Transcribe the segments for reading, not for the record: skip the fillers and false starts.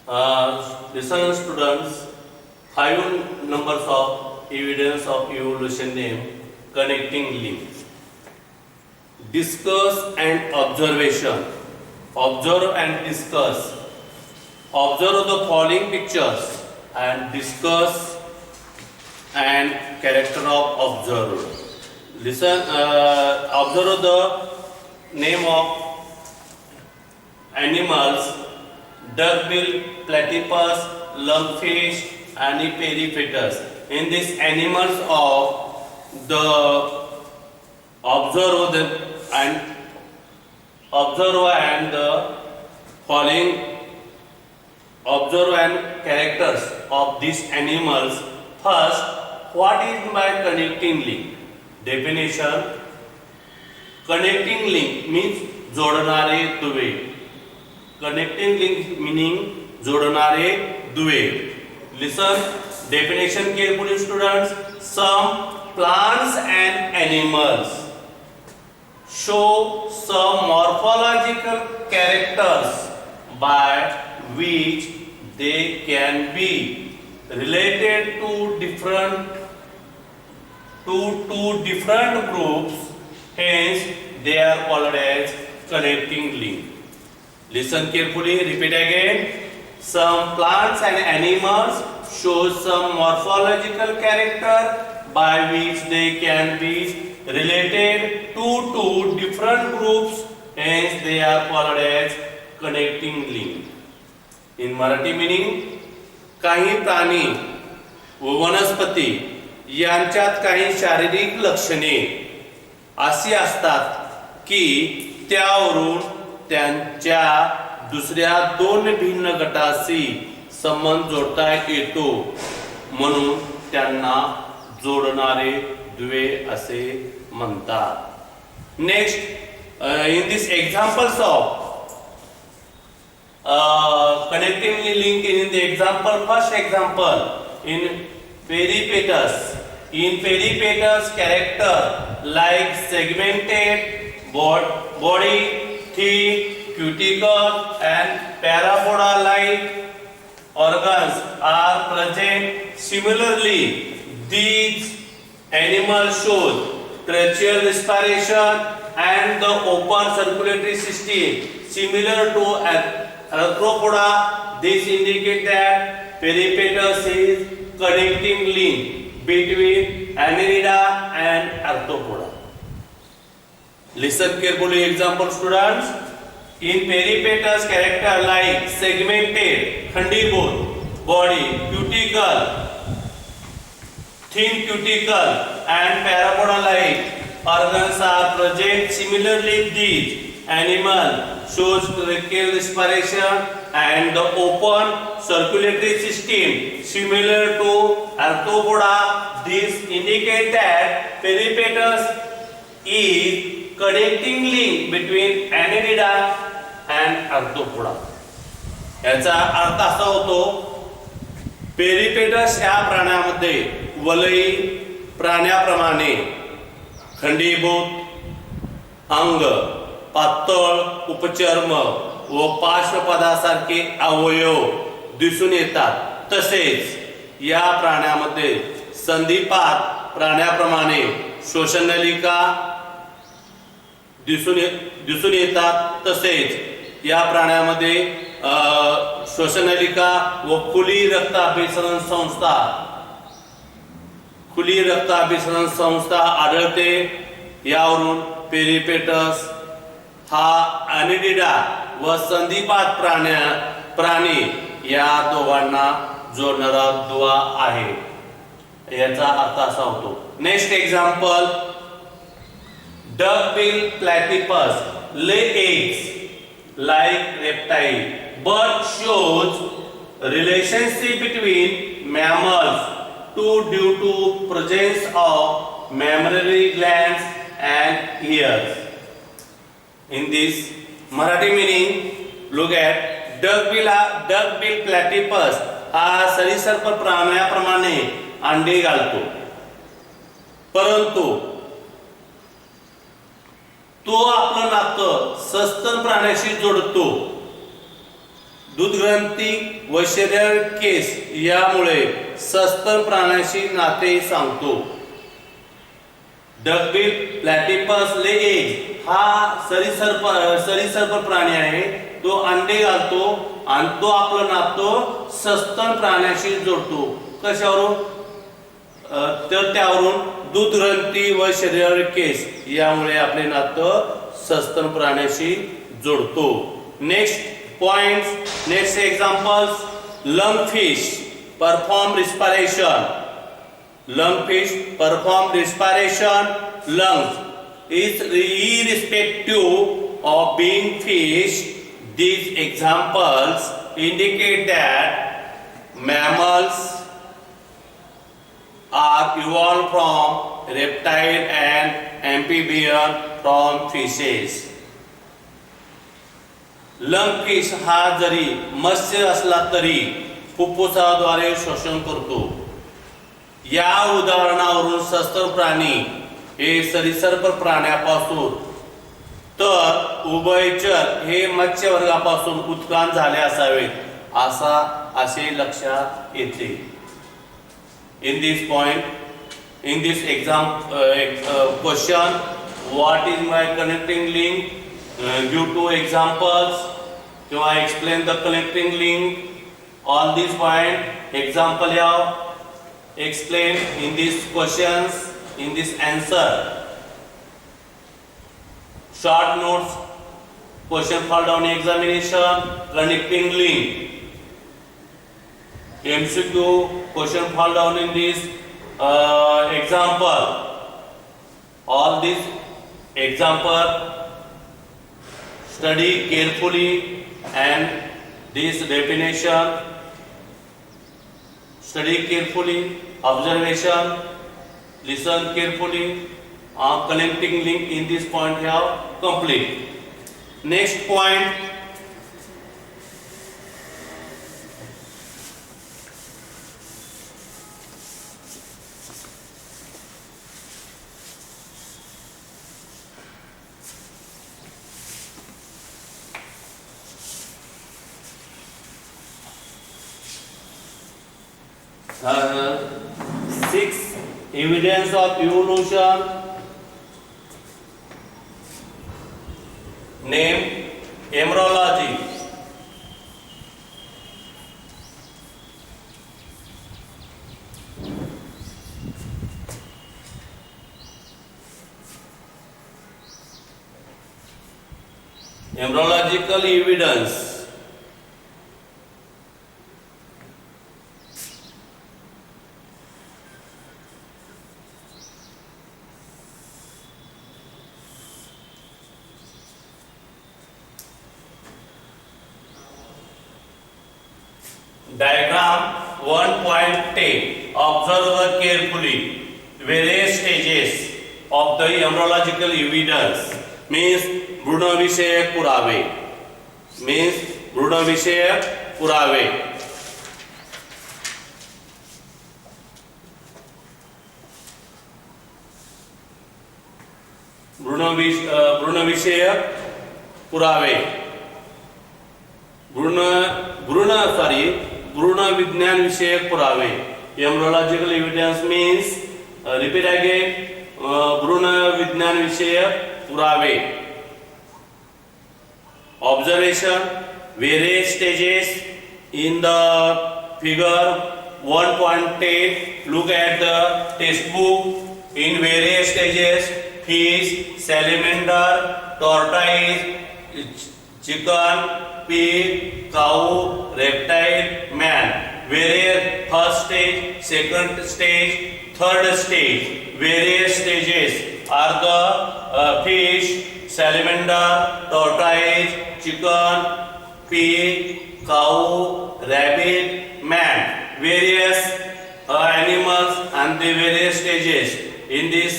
Listen students, five numbers of evidence of evolution name connecting link. Discuss and observation. Observe and discuss. Observe the following pictures and discuss and character of observer. Listen, observe the name of animals: duckbill, platypus, lungfish, and peripatus. In these animals of the observe the following observe and characters of these animals. First, what is by connecting link? Definition: connecting link means जोडणारे Dubey. Connecting link meaning जोडणारे Dubey. Listen definition carefully students. Some plants and animals show some morphological characters by which they can be related to two different groups, hence they are called as connecting link. Listen carefully, repeat again. Some plants and animals show some morphological character by which they can be related to two different groups, hence they are called as connecting link. In Marathi meaning, काही प्राणी व वनस्पती यांच्यात काही शारीरिक लक्षणे अशी असतात की त्यावरून त्यांच्या दुसऱ्या दोन भिन्न गटाशी संबंध जोडता येतो, म्हणून त्यांना जोडणारे दुवे असे म्हणतात. Next, in this examples of connecting link in the example, first example in peripatus. In peripatus, character like segmented body, teeth, cuticle and parapoda like organs are present. Similarly, these animals show tracheal respiration and the open circulatory system similar to arthropoda. This indicates that peripatus is connecting link between Annelida and arthropoda. Listen carefully. Example students. In peripatus, character like segmented खंडीभूत body, cuticle, thin cuticle and parapoda like organs are present. Similarly, these animal shows tracheal respiration and the open circulatory system similar to arthropoda. This indicates that peripatus is connecting link between Annelida and arthropoda. याचा अर्थ असा होतो, पेरिपेटस ह्या प्राण्यामध्ये वलयी प्राण्याप्रमाणे खंडीभूत अंग, पातळ उपचर्म व पार्श्वपदासारखे अवयव दिसून येतात. तसेच या प्राण्यामध्ये संधिपात प्राण्याप्रमाणे श्वसननलिका दिसून येतात. तसेच या प्राण्यामध्ये श्वसननलिका व खुली रक्ताभिसरण संस्था आढळते. यावरून पेरिपेटस हा अॅनिलिडा व संधिपात प्राणी या दोघांना जोडणारा दुवा आहे, याचा अर्थ असा होतो. Next example, duckbill platypus lay eggs like reptile but shows relationship between mammals due to presence of mammary glands and ears. In this Marathi meaning, look at duckbill platypus हा सरीसृप प्राण्याप्रमाणे अंडे घालतो, परंतु तो आपलं नातं सस्तन प्राण्याशी जोडतो. दूधग्रंथी व शरीर केस यामुळे सस्तन प्राण्याशी नाते सांगतो. डकबिल प्लॅटिपस लेएज हा सरीसृप प्राणी आहे. तो अंडे घालतो आणि तो आपलं नातं सस्तन प्राण्याशी जोडतो. कशावरून? तर त्यावरून दूधग्रंथी व शरीर केस यामुळे आपले नातं सस्तन प्राण्याशी जोडतो. Next points, next examples. Lungfish perform respiration. Lungfish perform respiration. Lungs is irrespective of being fish. These examples indicate that mammals are evolved from reptile and amphibian from fishes. Lungfish हा जरी मत्स्य असला तरी फुफ्फुसाद्वारे श्वसन करतो. या उदाहरणावरून सस्तन प्राणी हे सरीसृप प्राण्यापासून तर उभयचर हे मत्स्य वर्गापासून उत्क्रांत झाले असावेत असे लक्षात येते. In this point, in this question, what is my connecting link? Give two examples. So I explain the connecting link. All these points example have explained in these questions, in this answer. Short notes, question fall down examination, connecting link. MCQ question fall down in this example. All these example study carefully and this definition, study carefully, observation, listen carefully, connecting link in this point have complete. Next point, six evidence of evolution. Name, embryology. Embryological evidence. Diagram 1.10. Observe carefully various stages of the embryological evidence. Means भ्रूणविषयक पुरावे. Means भ्रूणविषयक पुरावे. भ्रूणविषयक पुरावे. भ्रूण विज्ञान विषयक पुरावे. Embryological evidence means, repeat again, भ्रूण विज्ञान विषयक पुरावे. Observation, various stages in the figure 1.10. Look at the textbook. In various stages, fish, salamander, tortoise, chicken, pig, cow, reptile, man. Various first stage, second stage, third stage. Various stages are the fish, salamander, tortoise, chicken, pig, cow, rabbit, man. Various animals and the various stages in this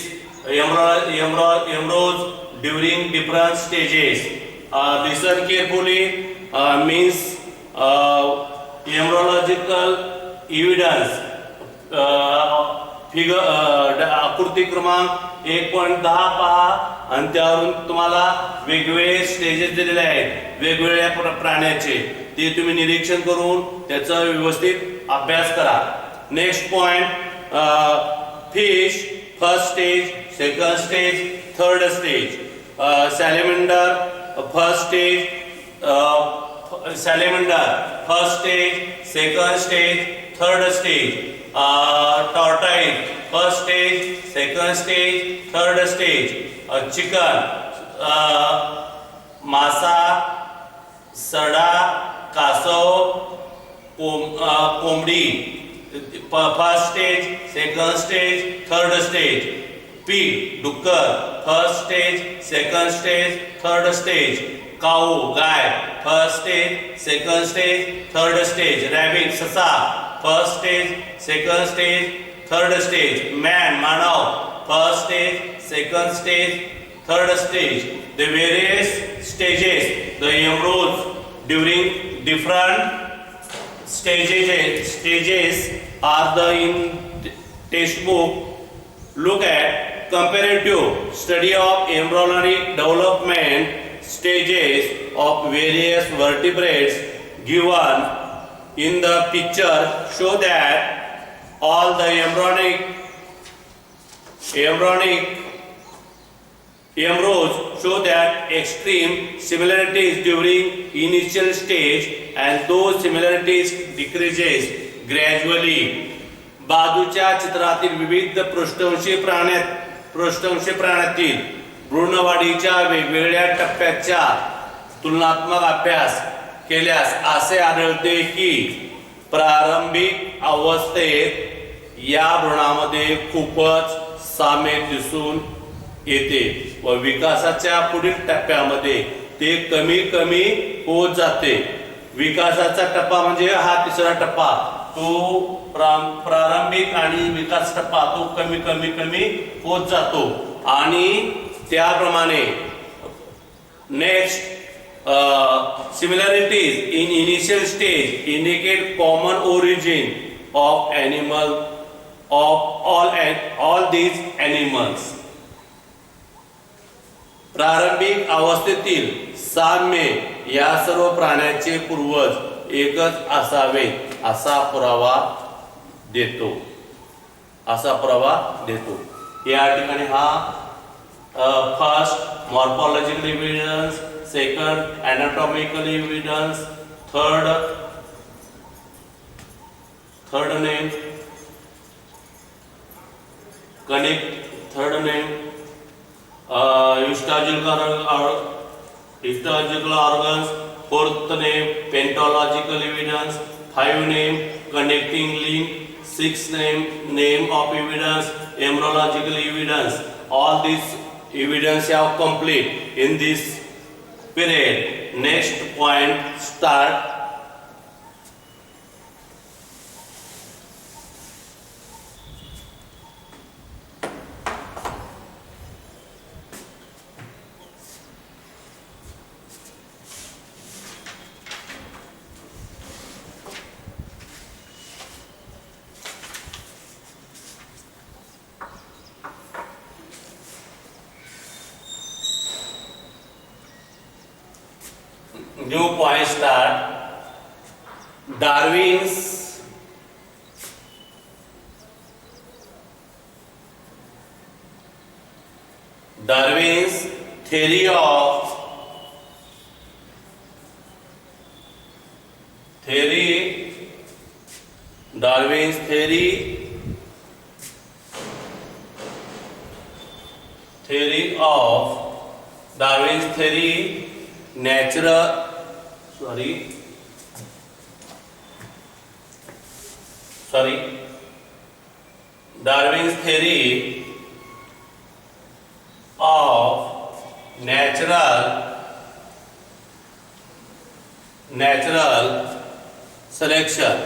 embryos during different stages. Listen carefully. Means embryological evidence. Figure आकृती क्रमांक 1.10 पहा आणि त्यावरून तुम्हाला वेगवेगळे stages दिलेले आहेत वेगवेगळ्या प्राण्याचे. ते तुम्ही निरीक्षण करून त्याचा व्यवस्थित अभ्यास करा. Next point, fish first stage, second stage, third stage. Salamander first stage, first stage, second stage, third stage. Tortoise first stage, second stage, third stage. Chicken, मासा, सडा, कासव, कोंबडी, first stage, second stage, third stage. pig, डुक्कर, first stage, second stage, third stage. Cow, गाय, first stage, second stage, third stage. Rabbit, ससा, first stage, second stage, third stage. Man, मानव, first stage, second stage, third stage. The various stages, the embryos during different stages are the in textbook. Look at comparative study of embryonic development stages of various vertebrates given in the picture show that all the embryonic embryos show that extreme similarities during initial stage and those similarities decreases gradually. बाजूच्या चित्रातील विविध पृष्ठवंशी प्राण्यातील भ्रूणवाढीच्या वेगवेगळ्या टप्प्याच्या तुलनात्मक अभ्यास केल्यास असे आढळते की प्रारंभिक अवस्थेत या भ्रूणामध्ये खूपच साम्य दिसून येते व विकासाच्या पुढील टप्प्यामध्ये ते कमी कमी होत जाते. विकासाचा टप्पा म्हणजे हा तिसरा टप्पा, तो प्रारंभिक आणि विकास टप्पा तो कमी कमी कमी होत जातो. आणि त्याप्रमाणे next similarities in initial stage indicate common origin of animal of all these animals. प्रारंभिक अवस्थेतील साम्य या सर्व प्राण्यांचे पूर्वज एकच असावे असा पुरावा देतो. या ठिकाणी हा first morphological evidence, second anatomical evidence, third name histological organs, fourth name pathological evidence, 5 name connecting link, 6 name of evidence, embryological evidence. All these evidence are complete in this period. Next point start. New point start. Darwin's theory of Darwin's theory Darwin's theory of natural selection.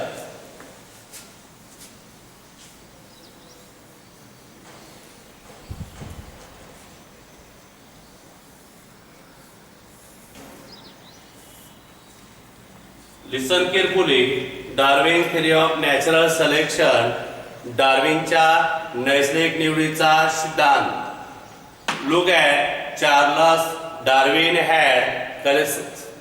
Listen carefully. Darwin's theory of natural selection. डार्विनच्या नैसर्गिक निवडीचा सिद्धांत. Look at Charles Darwin had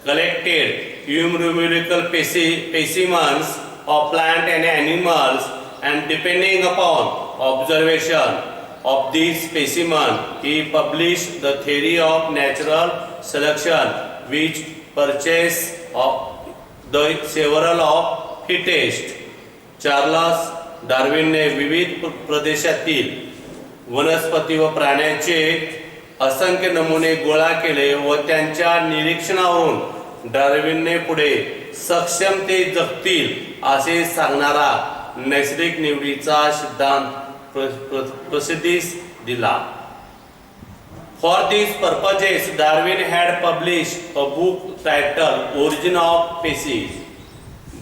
collected numerical specimens of plant and animals, and depending upon observation of these specimens, he published the theory of natural selection, which purchase of the several of fittest. Charles डार्विनने विविध प्रदेशातील वनस्पती व प्राण्यांचे असंख्य नमुने गोळा केले व त्यांच्या निरीक्षणावरून डार्विनने पुढे सक्षम ते जगतील असे सांगणारा नैसर्गिक निवडीचा सिद्धांत प्रसिद्धीस दिला. For these purposes, Darwin had published a book titled Origin of Species.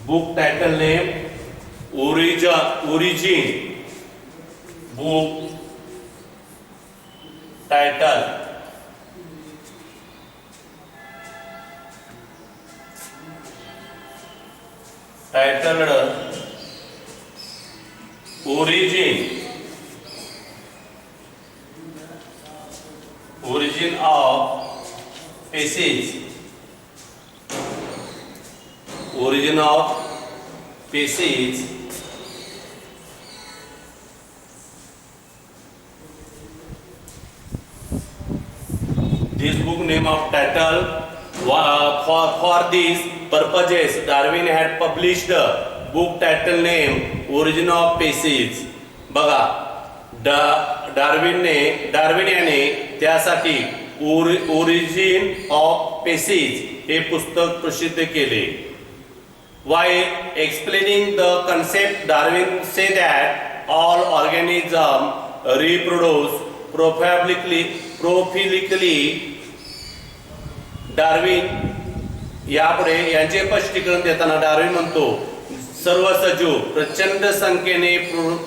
Book title name Origin. Book title titled Origin of Species. Origin of Species. This book name of title for these purposes Darwin had published a book title name Origin of Species. बघा Darwin याने त्यासाठी origin of species हे पुस्तक प्रसिद्ध केले. While explaining the concept, Darwin said that all organisms reproduce prophyllically. Darwin यापुढे यांचे स्पष्टीकरण देताना डार्विन म्हणतो सर्व सजीव प्रचंड संख्येने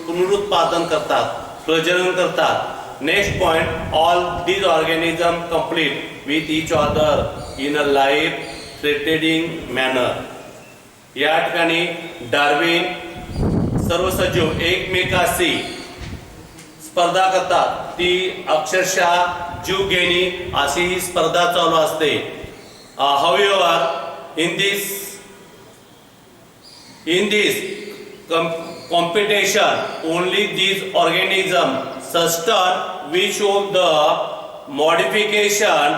पुनरुत्पादन करतात, प्रजनन करतात. Next point, all these organism complete with each other in a life threatening manner. या ठिकाणी डार्विन सर्व सजीव एकमेकाशी स्पर्धा करतात, ती अक्षरशः जीव घेणी अशी ही स्पर्धा चालू असते. However, in this competition, only these organisms sustain which of the modification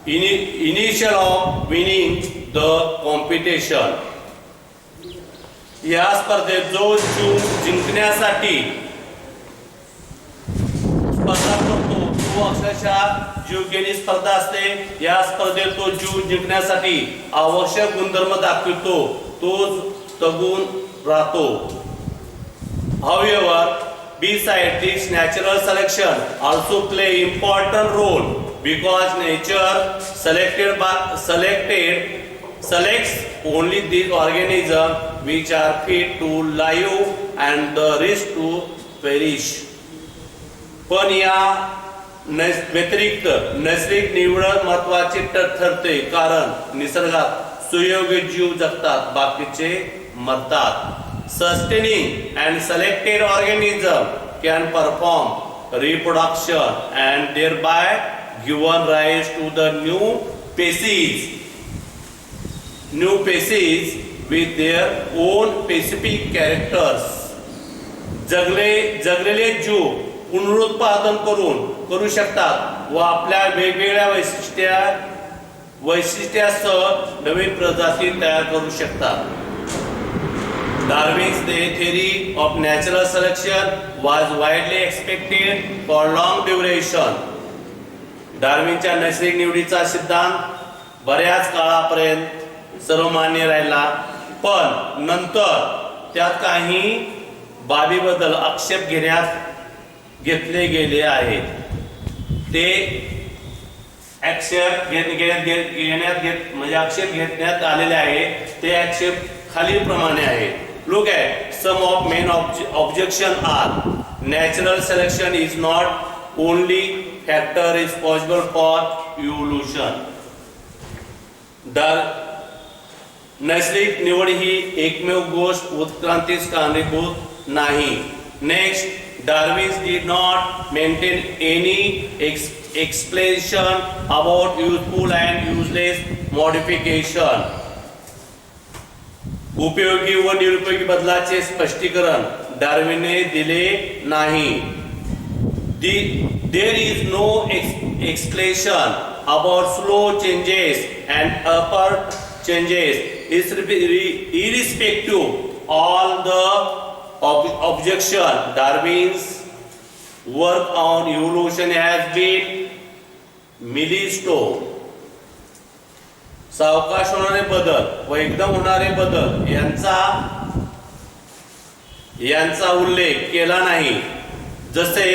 initial of winning the competition. या स्पर्धेत जो जीव जिंकण्यासाठी स्पर्धा करतो तो अक्षरशः जीवघेणी स्पर्धा असते. या स्पर्धेत तो जीव जिंकण्यासाठी आवश्यक गुणधर्म दाखवतो, तो तगून राहतो. However, besides this, natural selection also play important role because nature selects only these organisms which are fit to live and the rest to perish. पण या व्यतिरिक्त नैसर्गिक निवड महत्वाची ठरते, कारण निसर्गात सुयोग्य जीव जगतात, बाकीचे मरतात. Sustaining and selected organism can perform reproduction and thereby given rise to the new species with their own specific characters. जगलेले जीव पुनरुत्पादन करू शकतात व आपल्या वेगवेगळ्या वैशिष्ट्यासह नवीन प्रजाती तयार करू शकतात. Darwin's theory of natural selection was widely accepted for long duration. डार्विनच्या नैसर्गिक निवडीचा सिद्धांत बऱ्याच काळापर्यंत सर्वमान्य राहिला, पण नंतर त्यात काही बाबीबद्दल आक्षेप घेतले गेले आहेत. ते आक्षेप घेण्यात आलेले आहेत. ते आक्षेप खालीलप्रमाणे आहेत. Look at some of main objection are: natural selection is not only factor responsible for evolution. नैसर्गिक निवड ही एकमेव गोष्ट उत्क्रांतीस कारणीभूत नाही. Next, Darwin did not maintain any explanation about useful and useless modification. उपयोगी व निरुपयोगी बदलाचे स्पष्टीकरण डार्विनने दिले नाही. There is no explanation about slow changes and upward changes. Irrespective all the objection, Darwin's work on evolution has been milestone. सावकाश होणारे बदल व एकदम होणारे बदल यांचा उल्लेख केला नाही. जसे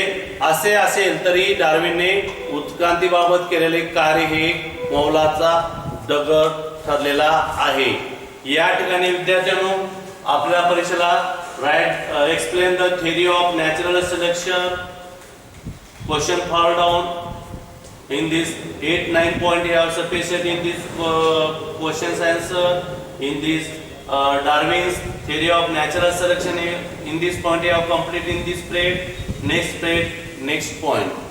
असे असेल तरी डार्विनने उत्क्रांतीबाबत केलेले कार्य हे मौलाचा दगड ठरलेला आहे. या ठिकाणी विद्यार्थ्यांनो आपल्या परीक्षेला write explain the theory of natural selection question for down in this 8-9 point you have sufficient in this questions answer in this Darwin's theory of natural selection. In this point you have complete in this plate, next point.